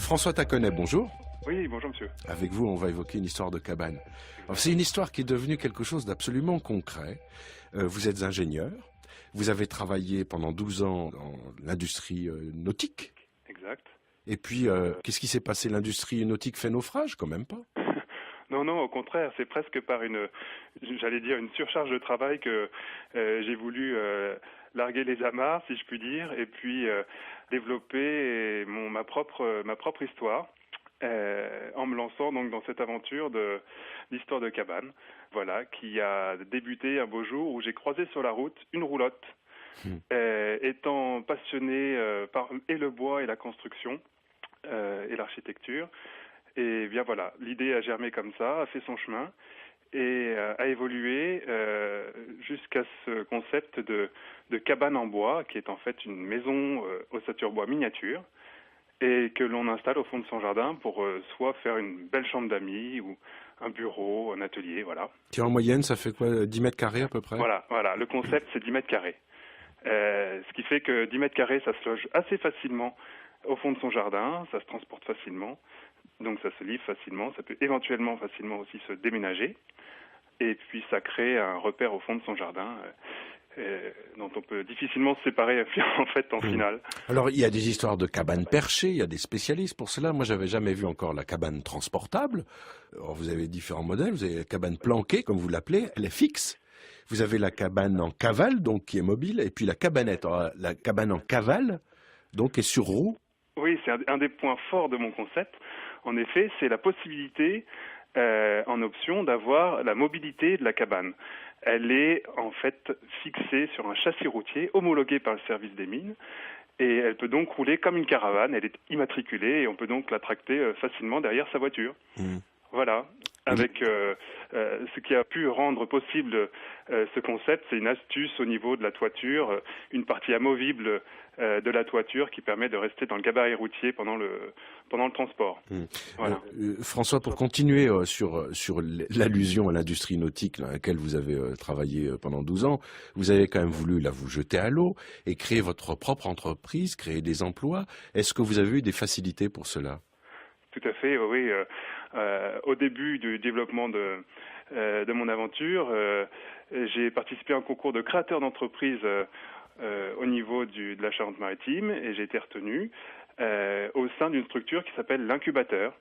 François Taconnet, bonjour. Oui, bonjour monsieur. Avec vous, on va évoquer une histoire de cabane. Alors, c'est une histoire qui est devenue quelque chose d'absolument concret. Vous êtes ingénieur, vous avez travaillé pendant 12 ans dans l'industrie nautique. Exact. Et puis, qu'est-ce qui s'est passé? L'industrie nautique fait naufrage, quand même pas? Non, non, au contraire, c'est presque par j'allais dire, une surcharge de travail que j'ai voulu larguer les amarres, si je puis dire, et puis développer ma propre histoire. En me lançant donc dans cette aventure d'histoire de cabane, voilà, qui a débuté un beau jour où j'ai croisé sur la route une roulotte. Étant passionné par le bois et la construction et l'architecture, et bien voilà, l'idée a germé comme ça, a fait son chemin et a évolué jusqu'à ce concept de cabane en bois, qui est en fait une maison ossature bois miniature, et que l'on installe au fond de son jardin pour soit faire une belle chambre d'amis ou un bureau, un atelier, voilà. Tiens, en moyenne, ça fait quoi, 10 mètres carrés à peu près? Voilà, le concept c'est 10 mètres carrés. Ce qui fait que 10 mètres carrés, ça se loge assez facilement au fond de son jardin, ça se transporte facilement, donc ça se livre facilement, ça peut éventuellement facilement aussi se déménager, et puis ça crée un repère au fond de son jardin dont on peut difficilement se séparer en fait en finale. Alors, il y a des histoires de cabanes perchées, il y a des spécialistes pour cela. Moi, j'avais jamais vu encore la cabane transportable. Alors, vous avez différents modèles. Vous avez la cabane planquée, comme vous l'appelez, elle est fixe. Vous avez la cabane en cavale, donc qui est mobile, et puis la cabanette. Alors, la cabane en cavale, donc, est sur roue. Oui, c'est un des points forts de mon concept. En effet, c'est la possibilité en option d'avoir la mobilité de la cabane. Elle est en fait fixée sur un châssis routier homologué par le service des mines et elle peut donc rouler comme une caravane. Elle est immatriculée et on peut donc la tracter facilement derrière sa voiture. Voilà. Avec ce qui a pu rendre possible ce concept, c'est une astuce au niveau de la toiture, une partie amovible de la toiture qui permet de rester dans le gabarit routier pendant le transport. Voilà. François, pour continuer sur l'allusion à l'industrie nautique dans laquelle vous avez travaillé pendant 12 ans, vous avez quand même voulu là vous jeter à l'eau et créer votre propre entreprise, créer des emplois. Est-ce que vous avez eu des facilités pour cela? Tout à fait, oui. Au début du développement de mon aventure, j'ai participé à un concours de créateur d'entreprise au niveau de la Charente-Maritime et j'ai été retenu au sein d'une structure qui s'appelle l'incubateur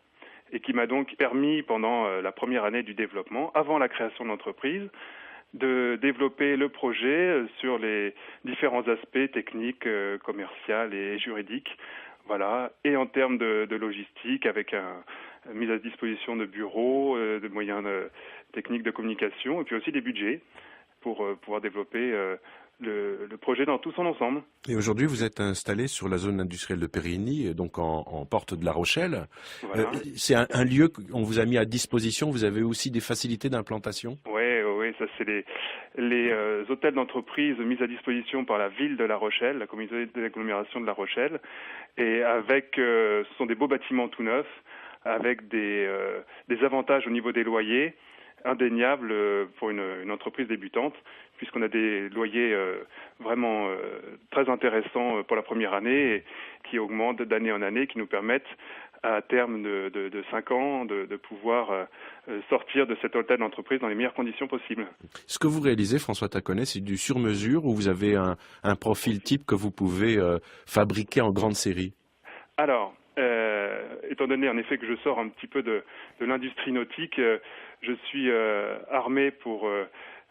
et qui m'a donc permis pendant la première année du développement, avant la création de l'entreprise, de développer le projet sur les différents aspects techniques, commerciaux et juridiques. Voilà, et en termes de logistique, avec mise à disposition de bureaux, de moyens techniques de communication, et puis aussi des budgets pour pouvoir développer le projet dans tout son ensemble. Et aujourd'hui, vous êtes installé sur la zone industrielle de Périgny, donc en porte de La Rochelle. Voilà. C'est un lieu qu'on vous a mis à disposition. Vous avez aussi des facilités d'implantation? Oui, ça c'est les hôtels d'entreprise mis à disposition par la ville de La Rochelle, la communauté d'agglomération de La Rochelle, et ce sont des beaux bâtiments tout neufs, avec des avantages au niveau des loyers indéniables pour une entreprise débutante, puisqu'on a des loyers vraiment très intéressants pour la première année et qui augmentent d'année en année, qui nous permettent à terme de 5 ans de pouvoir sortir de cet hôtel d'entreprise dans les meilleures conditions possibles. Ce que vous réalisez, François Taconnet, c'est du sur-mesure où vous avez un profil type que vous pouvez fabriquer en grande série? Alors, étant donné en effet que je sors un petit peu de l'industrie nautique, je suis armé pour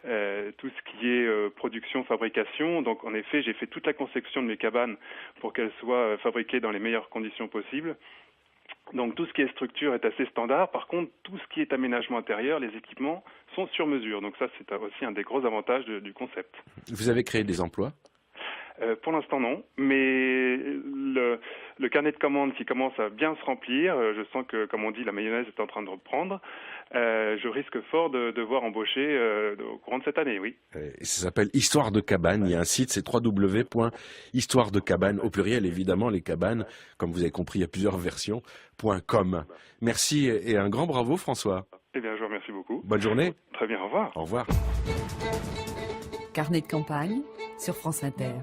tout ce qui est production, fabrication. Donc en effet, j'ai fait toute la conception de mes cabanes pour qu'elles soient fabriquées dans les meilleures conditions possibles. Donc tout ce qui est structure est assez standard. Par contre, tout ce qui est aménagement intérieur, les équipements sont sur mesure. Donc ça, c'est aussi un des gros avantages du concept. Vous avez créé des emplois? Pour l'instant, non. Mais le carnet de commandes qui commence à bien se remplir, je sens que, comme on dit, la mayonnaise est en train de reprendre. Je risque fort de devoir embaucher au courant de cette année, oui. Et ça s'appelle Histoire de cabane. Il y a un site, c'est www.histoiredecabane, au pluriel évidemment, les cabanes, comme vous avez compris, il y a plusieurs versions, .com. Merci et un grand bravo François. Eh bien, je vous remercie beaucoup. Bonne journée. Très bien, au revoir. Au revoir. Carnet de campagne sur France Inter.